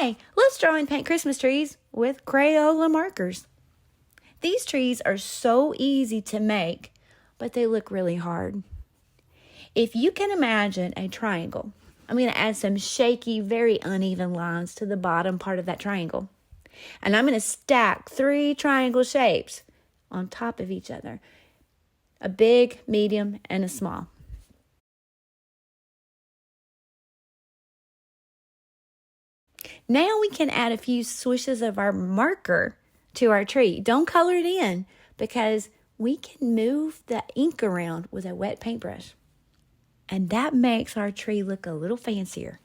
Hey, let's draw and paint Christmas trees with Crayola markers. These trees are so easy to make, but they look really hard. If you can imagine a triangle, I'm going to add some shaky, very uneven lines to the bottom part of that triangle. And I'm going to stack 3 triangle shapes on top of each other. A big, medium, and a small. Now we can add a few swishes of our marker to our tree. Don't color it in because we can move the ink around with a wet paintbrush. And that makes our tree look a little fancier.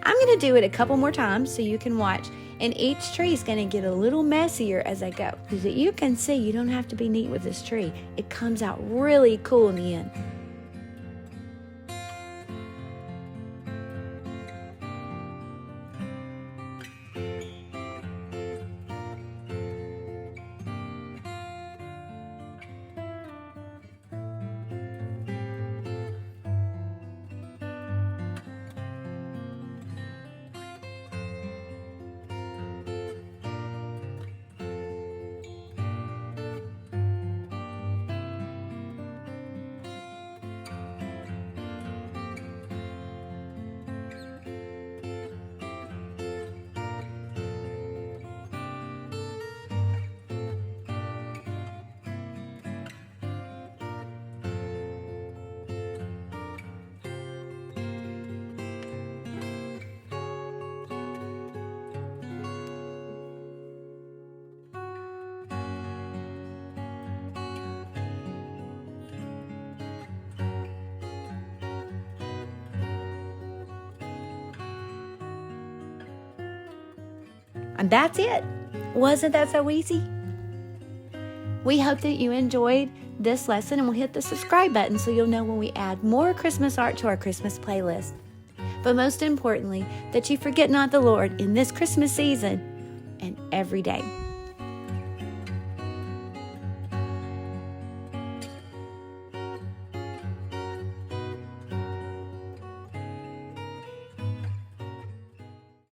I'm going to do it a couple more times so you can watch. And each tree is going to get a little messier as I go. Because you can see you don't have to be neat with this tree. It comes out really cool in the end. And that's it. Wasn't that so easy? We hope that you enjoyed this lesson, and we'll hit the subscribe button so you'll know when we add more Christmas art to our Christmas playlist. But most importantly, that you forget not the Lord in this Christmas season and every day.